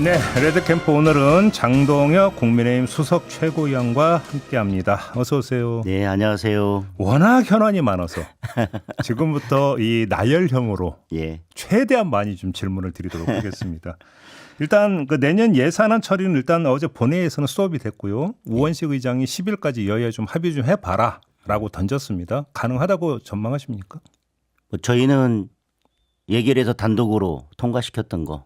네, 레드캠프 오늘은 장동혁 국민의힘 수석 최고위원과 함께합니다. 어서 오세요. 네, 안녕하세요. 워낙 현안이 많아서 지금부터 이 나열형으로 예. 최대한 많이 좀 질문을 드리도록 하겠습니다. 일단 그 내년 예산안 처리는 일단 어제 본회의에서는 수업이 됐고요. 우원식 의장이 10일까지 여야 좀 합의 좀 해봐라라고 던졌습니다. 가능하다고 전망하십니까? 뭐 저희는 예결에서 단독으로 통과시켰던 거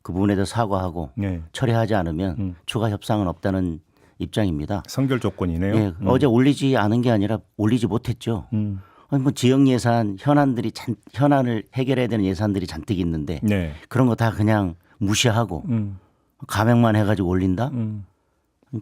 그 부분에 대해서 사과하고 네. 처리하지 않으면 추가 협상은 없다는 입장입니다. 선결 조건이네요. 예, 어제 올리지 않은 게 아니라 올리지 못했죠. 아니, 뭐 지역 예산 현안을 해결해야 되는 예산들이 잔뜩 있는데 네. 그런 거 다 그냥 무시하고 감액만 해가지고 올린다?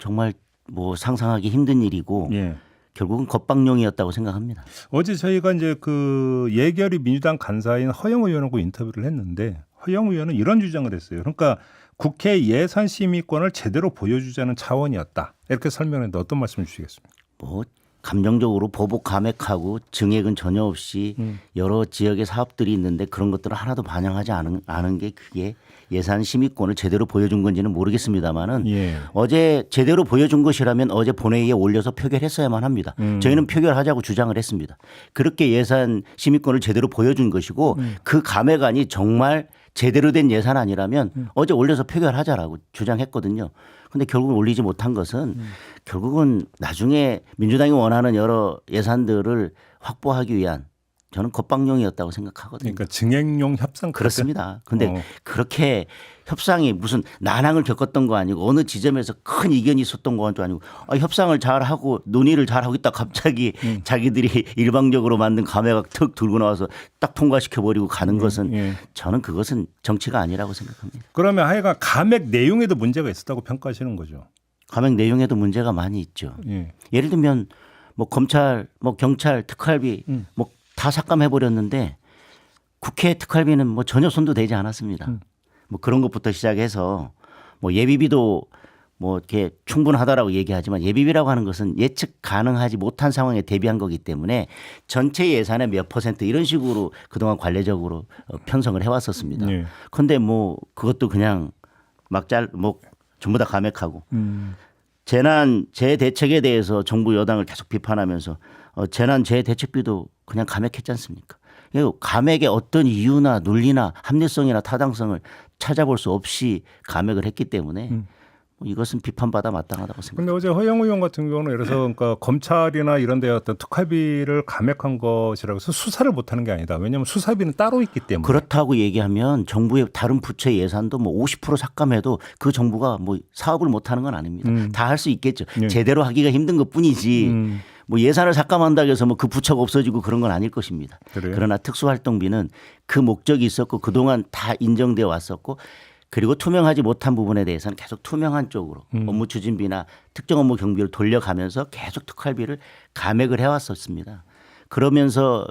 정말 뭐 상상하기 힘든 일이고 예. 결국은 겁박용이었다고 생각합니다. 어제 저희가 이제 그 예결위 민주당 간사인 허영 의원하고 인터뷰를 했는데 허영 의원은 이런 주장을 했어요. 그러니까 국회 예산 심의권을 제대로 보여주자는 차원이었다. 이렇게 설명했는데 어떤 말씀 주시겠습니까? 뭐 감정적으로 보복 감액하고 증액은 전혀 없이 여러 지역의 사업들이 있는데 그런 것들을 하나도 반영하지 않은 게 그게 예산 심의권을 제대로 보여준 건지는 모르겠습니다만은 예. 어제 제대로 보여준 것이라면 어제 본회의에 올려서 표결했어야만 합니다. 저희는 표결하자고 주장을 했습니다. 그렇게 예산 심의권을 제대로 보여준 것이고 그 감액안이 정말 제대로 된 예산안이라면 어제 올려서 표결하자라고 주장했거든요. 근데 결국 올리지 못한 것은 결국은 나중에 민주당이 원하는 여러 예산들을 확보하기 위한 저는 겁박용이었다고 생각하거든요. 그러니까 증액용 협상 그렇습니다. 근데 그렇게 협상이 무슨 난항을 겪었던 거 아니고 어느 지점에서 큰 이견이 있었던 것도 아니고 협상을 잘하고 논의를 잘하고 있다 갑자기 자기들이 일방적으로 만든 감액 턱 들고 나와서 딱 통과시켜버리고 가는 것은 저는 그것은 정치가 아니라고 생각합니다. 그러면 하여간 감액 내용에도 문제가 있었다고 평가하시는 거죠. 감액 내용에도 문제가 많이 있죠. 예. 예를 들면 뭐 검찰, 뭐 경찰, 특활비 뭐 다 삭감해버렸는데 국회 특활비는 뭐 전혀 손도 대지 않았습니다. 뭐 그런 것부터 시작해서 뭐 예비비도 뭐 이렇게 충분하다라고 얘기하지만 예비비라고 하는 것은 예측 가능하지 못한 상황에 대비한 거기 때문에 전체 예산의 몇 퍼센트 이런 식으로 그동안 관례적으로 편성을 해왔었습니다. 그런데 뭐 그것도 그냥 뭐 전부 다 감액하고 재난 재대책에 대해서 정부 여당을 계속 비판하면서 재난 재대책비도 그냥 감액했지 않습니까? 감액의 어떤 이유나 논리나 합리성이나 타당성을 찾아볼 수 없이 감액을 했기 때문에 이것은 비판받아 마땅하다고 생각합니다. 근데 어제 허영 의원 같은 경우는 예를 들어서 그러니까 검찰이나 이런 데 어떤 특활비를 감액한 것이라고 해서 수사를 못하는 게 아니다. 왜냐하면 수사비는 따로 있기 때문에. 그렇다고 얘기하면 정부의 다른 부처 예산도 뭐 50% 삭감해도 그 정부가 뭐 사업을 못하는 건 아닙니다. 다 할 수 있겠죠. 제대로 하기가 힘든 것뿐이지. 뭐 예산을 삭감한다고 해서 뭐 그 부처가 없어지고 그런 건 아닐 것입니다. 그래요? 그러나 특수활동비는 그 목적이 있었고 그동안 다 인정되어 왔었고 그리고 투명하지 못한 부분에 대해서는 계속 투명한 쪽으로 업무 추진비나 특정 업무 경비를 돌려가면서 계속 특활비를 감액을 해왔었습니다. 그러면서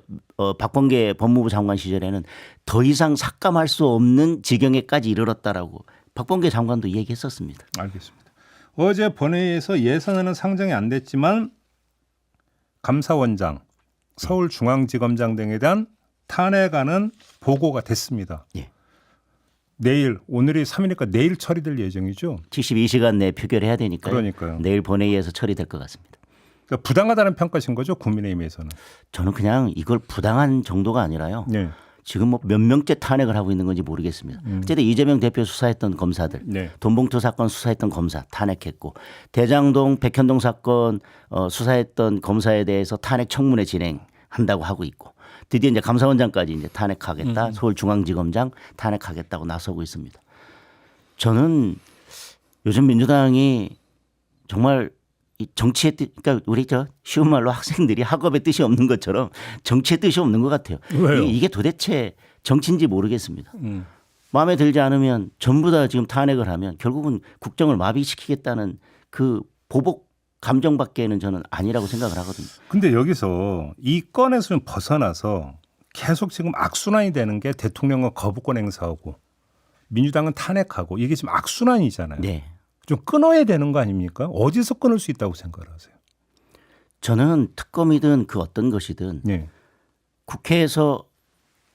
박범계 법무부 장관 시절에는 더 이상 삭감할 수 없는 지경에까지 이르렀다라고 박범계 장관도 얘기했었습니다. 알겠습니다. 어제 본회의에서 예산안은 상정이 안 됐지만 감사원장, 서울중앙지검장 등에 대한 탄핵안은 보고가 됐습니다. 예. 내일, 오늘이 3일이니까 내일 처리될 예정이죠. 72시간 내에 표결해야 되니까요. 그러니까요. 내일 본회의에서 처리될 것 같습니다. 그러니까 부당하다는 평가신 거죠, 국민의힘에서는. 저는 그냥 이걸 부당한 정도가 아니라요. 네. 지금 뭐 몇 명째 탄핵을 하고 있는 건지 모르겠습니다. 어쨌든 이재명 대표 수사했던 검사들, 네. 돈봉투 사건 수사했던 검사 탄핵했고 대장동 백현동 사건 수사했던 검사에 대해서 탄핵 청문회 진행한다고 하고 있고 드디어 이제 감사원장까지 이제 탄핵하겠다, 서울중앙지검장 탄핵하겠다고 나서고 있습니다. 저는 요즘 민주당이 정말 이 정치의 뜻, 그러니까 우리 쉬운 말로 학생들이 학업의 뜻이 없는 것처럼 정치의 뜻이 없는 것 같아요. 왜요? 이게 도대체 정치인지 모르겠습니다. 마음에 들지 않으면 전부 다 지금 탄핵을 하면 결국은 국정을 마비시키겠다는 그 보복 감정밖에는 저는 아니라고 생각을 하거든요. 근데 여기서 이 건에서 좀 벗어나서 계속 지금 악순환이 되는 게 대통령은 거부권 행사하고 민주당은 탄핵하고 이게 지금 악순환이잖아요. 네. 좀 끊어야 되는 거 아닙니까? 어디서 끊을 수 있다고 생각을 하세요? 저는 특검이든 그 어떤 것이든 네. 국회에서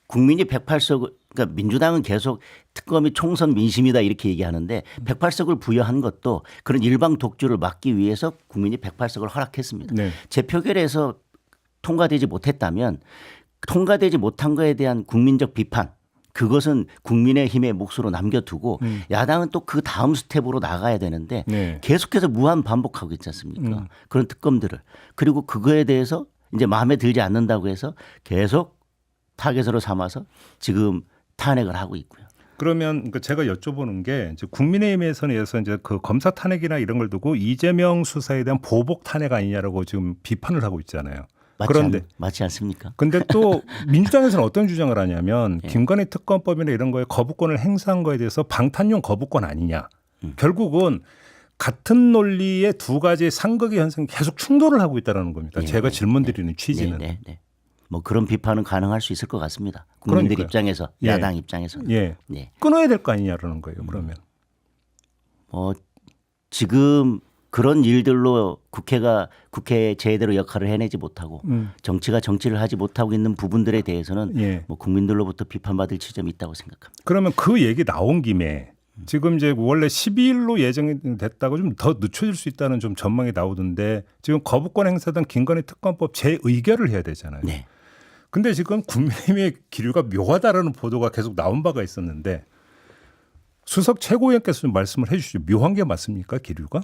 국민이 108석 그러니까 민주당은 계속 특검이 총선 민심이다 이렇게 얘기하는데 108석을 부여한 것도 그런 일방 독주를 막기 위해서 국민이 108석을 허락했습니다. 네. 재표결에서 통과되지 못했다면 통과되지 못한 거에 대한 국민적 비판 그것은 국민의힘의 몫으로 남겨두고 야당은 또 그 다음 스텝으로 나가야 되는데 네. 계속해서 무한 반복하고 있지 않습니까? 그런 특검들을. 그리고 그거에 대해서 이제 마음에 들지 않는다고 해서 계속 타겟으로 삼아서 지금 탄핵을 하고 있고요. 그러면 제가 여쭤보는 게 이제 국민의힘에서는 이제 그 검사 탄핵이나 이런 걸 두고 이재명 수사에 대한 보복 탄핵 아니냐라고 지금 비판을 하고 있잖아요. 맞지 않습니까? 근데 또 민주당에서는 어떤 주장을 하냐면 예. 김건희 특검법이나 이런 거에 거부권을 행사한 거에 대해서 방탄용 거부권 아니냐. 결국은 같은 논리의 두 가지 상극의 현상이 계속 충돌을 하고 있다는 겁니다. 제가 질문드리는 취지는. 네. 뭐 그런 비판은 가능할 수 있을 것 같습니다. 국민들 그러니까요. 입장에서 예. 야당 입장에서는. 예. 네. 끊어야 될 거 아니냐라는 거예요. 그러면. 지금 그런 일들로 국회에 제대로 역할을 해내지 못하고 정치가 정치를 하지 못하고 있는 부분들에 대해서는 예. 뭐 국민들로부터 비판받을 지점이 있다고 생각합니다. 그러면 그 얘기 나온 김에 지금 이제 원래 12일로 예정이 됐다고 좀 더 늦춰질 수 있다는 좀 전망이 나오던데 지금 거부권 행사던 김건희 특검법 재의결을 해야 되잖아요. 네. 근데 지금 국민의힘의 기류가 묘하다라는 보도가 계속 나온 바가 있었는데 수석 최고위원께서 좀 말씀을 해 주시죠. 묘한 게 맞습니까? 기류가?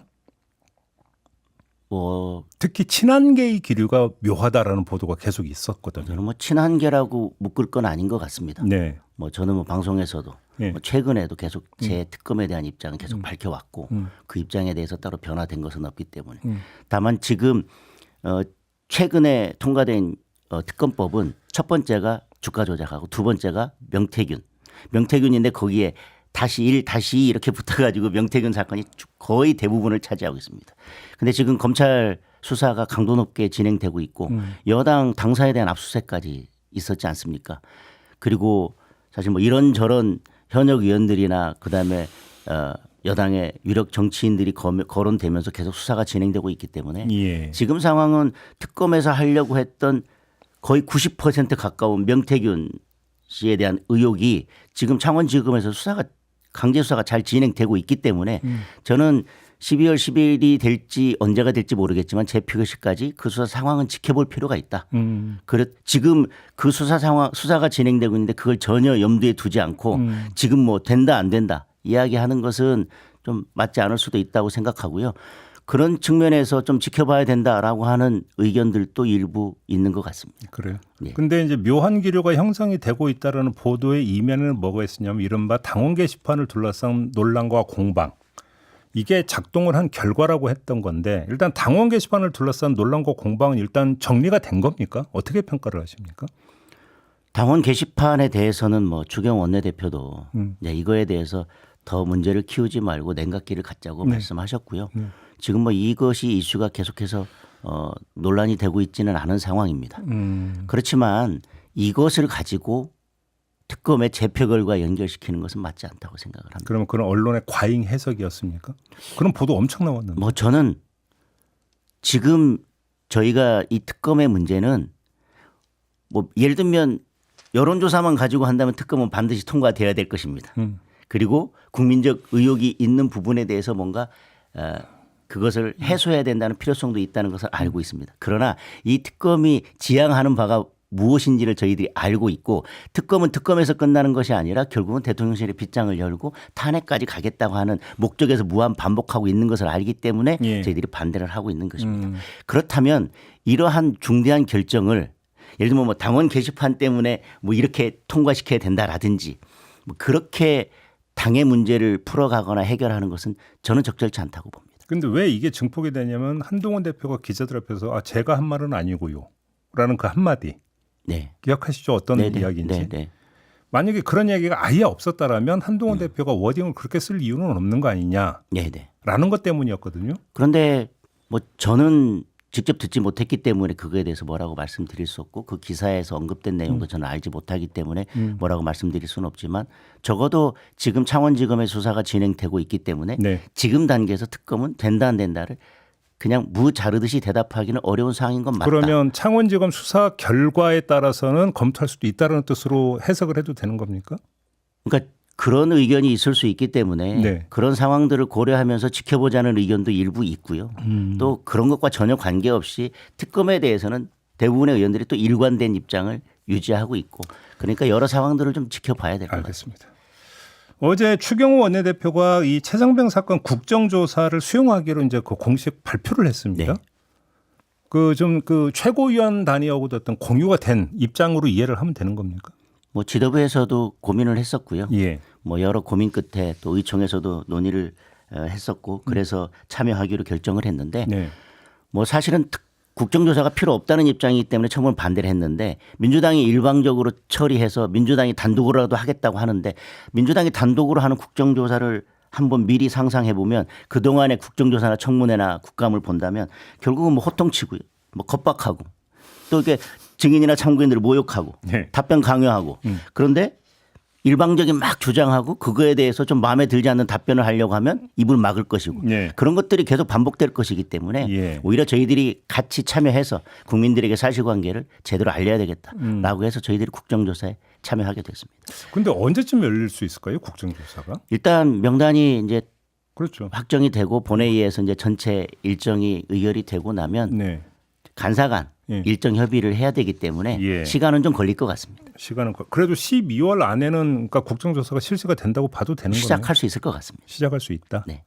특히 친한계의 기류가 묘하다라는 보도가 계속 있었거든요. 저는 뭐 친한계라고 묶을 건 아닌 것 같습니다. 네. 뭐 저는 뭐 방송에서도 예. 뭐 최근에도 계속 제 특검에 대한 입장은 계속 밝혀왔고 그 입장에 대해서 따로 변화된 것은 없기 때문에 다만 지금 최근에 통과된 특검법은 첫 번째가 주가 조작하고 두 번째가 명태균인데 거기에 다시 1, 다시 2 이렇게 붙어가지고 명태균 사건이 거의 대부분을 차지하고 있습니다. 근데 지금 검찰 수사가 강도 높게 진행되고 있고 여당 당사에 대한 압수수색까지 있었지 않습니까? 그리고 사실 뭐 이런저런 현역 의원들이나 그다음에 여당의 유력 정치인들이 거론되면서 계속 수사가 진행되고 있기 때문에 예. 지금 상황은 특검에서 하려고 했던 거의 90% 가까운 명태균 씨에 대한 의혹이 지금 창원지검에서 강제 수사가 잘 진행되고 있기 때문에 저는 12월 10일이 될지 언제가 될지 모르겠지만 재표결시까지 그 수사 상황은 지켜볼 필요가 있다. 지금 그 수사가 진행되고 있는데 그걸 전혀 염두에 두지 않고 지금 뭐 된다 안 된다 이야기하는 것은 좀 맞지 않을 수도 있다고 생각하고요. 그런 측면에서 좀 지켜봐야 된다라고 하는 의견들도 일부 있는 것 같습니다. 그래요. 예. 근데 이제 묘한 기류가 형성이 되고 있다라는 보도의 이면에는 뭐가 있었냐면 이른바 당원 게시판을 둘러싼 논란과 공방. 이게 작동을 한 결과라고 했던 건데 일단 당원 게시판을 둘러싼 논란과 공방은 일단 정리가 된 겁니까? 어떻게 평가를 하십니까? 당원 게시판에 대해서는 뭐 주경 원내대표도 이거에 대해서 더 문제를 키우지 말고 냉각기를 갖자고 말씀하셨고요. 지금 뭐 이것이 이슈가 계속해서 논란이 되고 있지는 않은 상황입니다. 그렇지만 이것을 가지고 특검의 재표결과 연결시키는 것은 맞지 않다고 생각을 합니다. 그러면 그런 언론의 과잉 해석이었습니까? 그런 보도 엄청 나왔는데. 뭐 저는 지금 저희가 이 특검의 문제는 뭐 예를 들면 여론조사만 가지고 한다면 특검은 반드시 통과돼야 될 것입니다. 그리고 국민적 의혹이 있는 부분에 대해서 뭔가 그것을 해소해야 된다는 필요성도 있다는 것을 알고 있습니다. 그러나 이 특검이 지향하는 바가 무엇인지를 저희들이 알고 있고 특검은 특검에서 끝나는 것이 아니라 결국은 대통령실의 빗장을 열고 탄핵까지 가겠다고 하는 목적에서 무한 반복하고 있는 것을 알기 때문에 예. 저희들이 반대를 하고 있는 것입니다. 그렇다면 이러한 중대한 결정을 예를 들면 뭐 당원 게시판 때문에 뭐 이렇게 통과시켜야 된다라든지 뭐 그렇게 당의 문제를 풀어가거나 해결하는 것은 저는 적절치 않다고 봅니다. 근데 왜 이게 증폭이 되냐면 한동훈 대표가 기자들 앞에서 제가 한 말은 아니고요. 라는 그 한마디. 네. 기억하시죠? 어떤 이야기인지. 네. 만약에 그런 이야기가 아예 없었다라면 한동훈 대표가 워딩을 그렇게 쓸 이유는 없는 거 아니냐라는 네. 것 때문이었거든요. 그런데 뭐 저는 직접 듣지 못했기 때문에 그거에 대해서 뭐라고 말씀드릴 수 없고 그 기사에서 언급된 내용도 저는 알지 못하기 때문에 뭐라고 말씀드릴 수는 없지만 적어도 지금 창원지검의 수사가 진행되고 있기 때문에 네. 지금 단계에서 특검은 된다 안 된다를 그냥 무자르듯이 대답하기는 어려운 상황인 건 맞다. 그러면 창원지검 수사 결과에 따라서는 검토할 수도 있다는 뜻으로 해석을 해도 되는 겁니까? 그러니까 그런 의견이 있을 수 있기 때문에 네. 그런 상황들을 고려하면서 지켜보자는 의견도 일부 있고요. 또 그런 것과 전혀 관계없이 특검에 대해서는 대부분의 의원들이 또 일관된 입장을 유지하고 있고 그러니까 여러 상황들을 좀 지켜봐야 될 것 같습니다. 알겠습니다. 어제 추경호 원내대표가 이 최상병 사건 국정조사를 수용하기로 이제 그 공식 발표를 했습니다. 네. 그 최고위원 단위하고도 어떤 공유가 된 입장으로 이해를 하면 되는 겁니까? 뭐 지도부에서도 고민을 했었고요. 예. 뭐 여러 고민 끝에 또 의총에서도 논의를 했었고 그래서 참여하기로 결정을 했는데 네. 뭐 사실은 국정조사가 필요 없다는 입장이기 때문에 처음에 반대를 했는데 민주당이 일방적으로 처리해서 민주당이 단독으로라도 하겠다고 하는데 민주당이 단독으로 하는 국정조사를 한번 미리 상상해 보면 그동안의 국정조사나 청문회나 국감을 본다면 결국은 뭐 호통치고요. 뭐 겁박하고 또 이렇게 증인이나 참고인들을 모욕하고 네. 답변 강요하고 그런데 일방적인 막 주장하고 그거에 대해서 좀 마음에 들지 않는 답변을 하려고 하면 입을 막을 것이고 네. 그런 것들이 계속 반복될 것이기 때문에 예. 오히려 저희들이 같이 참여해서 국민들에게 사실관계를 제대로 알려야 되겠다라고 해서 저희들이 국정조사에 참여하게 됐습니다. 근데 언제쯤 열릴 수 있을까요? 국정조사가? 일단 명단이 이제 그렇죠. 확정이 되고 본회의에서 이제 전체 일정이 의결이 되고 나면 네. 간사간 예. 일정 협의를 해야 되기 때문에 예. 시간은 좀 걸릴 것 같습니다. 시간은 그래도 12월 안에는 그러니까 국정조사가 실시가 된다고 봐도 되는 거네요. 시작할 수 있을 것 같습니다. 시작할 수 있다. 네.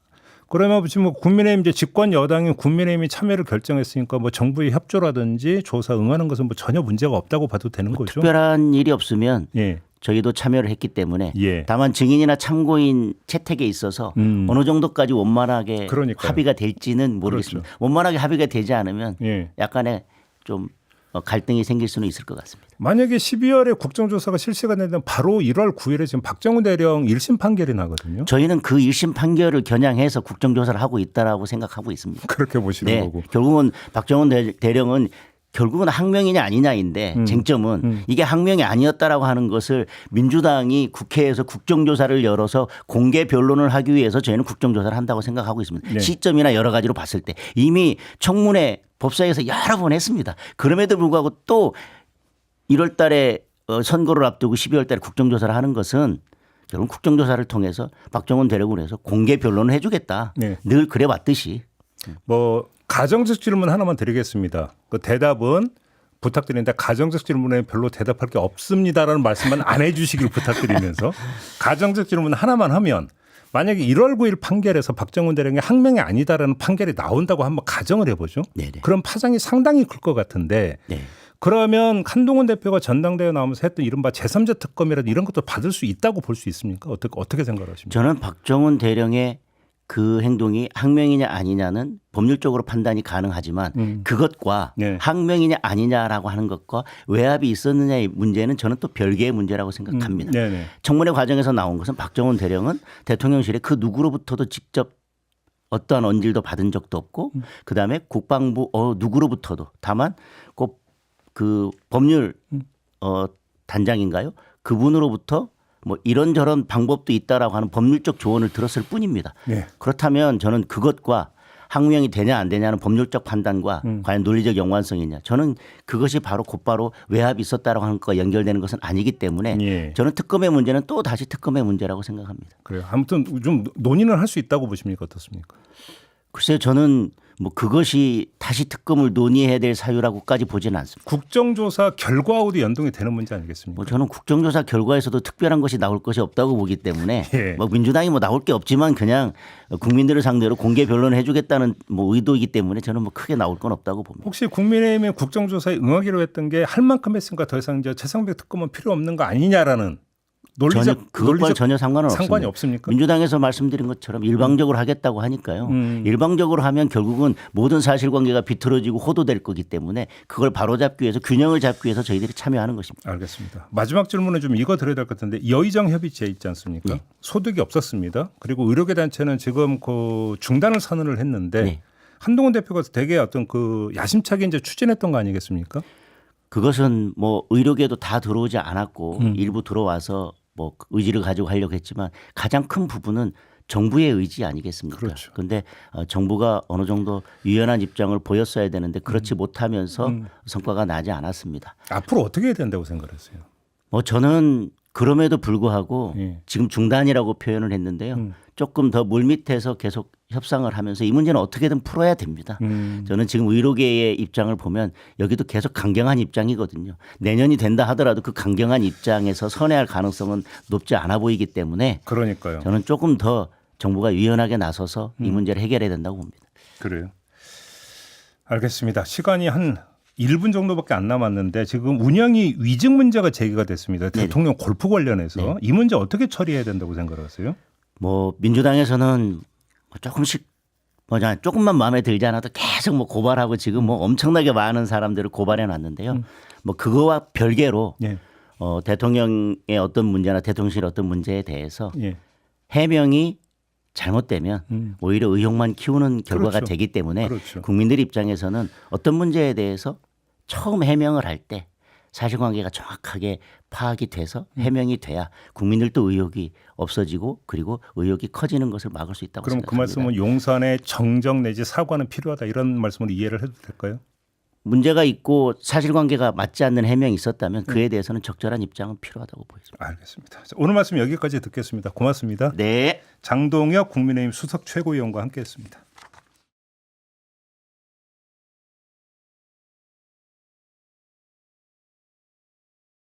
그러면 지금 뭐 국민의힘 이제 집권 여당인 국민의힘이 참여를 결정했으니까 뭐 정부의 협조라든지 조사 응하는 것은 뭐 전혀 문제가 없다고 봐도 되는 거죠. 특별한 일이 없으면 예. 저희도 참여를 했기 때문에 예. 다만 증인이나 참고인 채택에 있어서 어느 정도까지 원만하게 그러니까요. 합의가 될지는 모르겠습니다. 원만하게 합의가 되지 않으면 예. 약간의 좀 갈등이 생길 수는 있을 것 같습니다. 만약에 12월에 국정조사가 실시가 되면 바로 1월 9일에 지금 박정훈 대령 1심 판결이 나거든요. 저희는 그 1심 판결을 겨냥해서 국정조사를 하고 있다라고 생각하고 있습니다. 그렇게 보시는 네, 거고. 결국은 박정훈 대령은 결국은 항명이냐 아니냐인데 쟁점은 이게 항명이 아니었다라고 하는 것을 민주당이 국회에서 국정조사를 열어서 공개 변론을 하기 위해서 저희는 국정조사를 한다고 생각하고 있습니다. 네. 시점이나 여러 가지로 봤을 때 이미 청문회 법사위에서 여러 번 했습니다. 그럼에도 불구하고 또 1월 달에 선거를 앞두고 12월 달에 국정조사를 하는 것은 결국 국정조사를 통해서 박정훈 대령을 해서 공개 변론을 해주겠다. 네. 늘 그래왔듯이. 뭐 가정적 질문 하나만 드리겠습니다. 그 대답은 부탁드리는데 가정적 질문에 별로 대답할 게 없습니다라는 말씀만 안 해주시길 부탁드리면서 가정적 질문 하나만 하면 만약에 1월 9일 판결에서 박정훈 대령이 항명이 아니다라는 판결이 나온다고 한번 가정을 해보죠. 네네. 그럼 파장이 상당히 클 것 같은데 네. 그러면 한동훈 대표가 전당대회 나오면서 했던 이른바 제3자 특검이라든 이런 것도 받을 수 있다고 볼 수 있습니까? 어떻게 생각하십니까? 저는 박정훈 대령의 그 행동이 항명이냐 아니냐는 법률적으로 판단이 가능하지만 그것과 네. 항명이냐 아니냐라고 하는 것과 외압이 있었느냐의 문제는 저는 또 별개의 문제라고 생각합니다. 네네. 청문회 과정에서 나온 것은 박정훈 대령은 대통령실에 그 누구로부터도 직접 어떠한 언질도 받은 적도 없고 그다음에 국방부 누구로부터도 다만 꼭 그 법률 단장인가요? 그분으로부터 뭐 이런저런 방법도 있다라고 하는 법률적 조언을 들었을 뿐입니다. 네. 그렇다면 저는 그것과 항명이 되냐 안 되냐는 법률적 판단과 과연 논리적 연관성이냐 저는 그것이 바로 곧바로 외압이 있었다라고 하는 것과 연결되는 것은 아니기 때문에 예. 저는 특검의 문제는 또 다시 특검의 문제라고 생각합니다. 그래요. 아무튼 좀 논의는 할 수 있다고 보십니까? 어떻습니까? 글쎄요 저는 뭐 그것이 다시 특검을 논의해야 될 사유라고까지 보지는 않습니다. 국정조사 결과하고도 연동이 되는 문제 아니겠습니까? 뭐 저는 국정조사 결과에서도 특별한 것이 나올 것이 없다고 보기 때문에 예. 뭐 민주당이 뭐 나올 게 없지만 그냥 국민들을 상대로 공개 변론을 해주겠다는 뭐 의도이기 때문에 저는 뭐 크게 나올 건 없다고 봅니다. 혹시 국민의힘의 국정조사에 응하기로 했던 게 할 만큼 했으니까 더 이상 이제 최상병 특검은 필요 없는 거 아니냐라는 그것과 전혀 상관은 상관이 없습니다. 없습니까? 민주당에서 말씀드린 것처럼 일방적으로 하겠다고 하니까요. 일방적으로 하면 결국은 모든 사실관계가 비틀어지고 호도될 거기 때문에 그걸 바로잡기 위해서 균형을 잡기 위해서 저희들이 참여하는 것입니다. 알겠습니다. 마지막 질문은 좀 이거 드려야 될 것 같은데 여의정 협의체 있지 않습니까? 네. 소득이 없었습니다. 그리고 의료계 단체는 지금 그 중단을 선언을 했는데 네. 한동훈 대표가 되게 어떤 그 야심차게 이제 추진했던 거 아니겠습니까? 그것은 뭐 의료계도 다 들어오지 않았고 일부 들어와서 뭐 의지를 가지고 하려고 했지만 가장 큰 부분은 정부의 의지 아니겠습니까? 그렇죠. 그런데 정부가 어느 정도 유연한 입장을 보였어야 되는데 그렇지 못하면서 성과가 나지 않았습니다. 앞으로 어떻게 해야 된다고 생각하세요? 뭐 저는 그럼에도 불구하고 예. 지금 중단이라고 표현을 했는데요. 조금 더 물밑에서 계속 협상을 하면서 이 문제는 어떻게든 풀어야 됩니다. 저는 지금 의료계의 입장을 보면 여기도 계속 강경한 입장이거든요. 내년이 된다 하더라도 그 강경한 입장에서 선회할 가능성은 높지 않아 보이기 때문에 그러니까요. 저는 조금 더 정부가 유연하게 나서서 이 문제를 해결해야 된다고 봅니다. 그래요. 알겠습니다. 시간이 한 1분 정도밖에 안 남았는데 지금 운영이 위증 문제가 제기가 됐습니다. 대통령 골프 관련해서 이 문제 어떻게 처리해야 된다고 생각하세요? 뭐 민주당에서는 조금씩 뭐냐 조금만 마음에 들지 않아도 계속 뭐 고발하고 지금 뭐 엄청나게 많은 사람들을 고발해 놨는데요. 뭐 그거와 별개로 예. 대통령의 어떤 문제나 대통령실의 어떤 문제에 대해서 예. 해명이 잘못되면 오히려 의혹만 키우는 결과가 그렇죠. 되기 때문에 그렇죠. 국민들 입장에서는 어떤 문제에 대해서 처음 해명을 할 때 사실관계가 정확하게 파악이 돼서 해명이 돼야 국민들도 의혹이 없어지고 그리고 의혹이 커지는 것을 막을 수 있다고 그럼 그 생각합니다. 말씀은 용산의 정정 내지 사과는 필요하다 이런 말씀으로 이해를 해도 될까요? 문제가 있고 사실관계가 맞지 않는 해명이 있었다면 그에 대해서는 적절한 입장은 필요하다고 보입니다. 알겠습니다. 자, 오늘 말씀 여기까지 듣겠습니다. 고맙습니다. 네. 장동혁 국민의힘 수석 최고위원과 함께했습니다.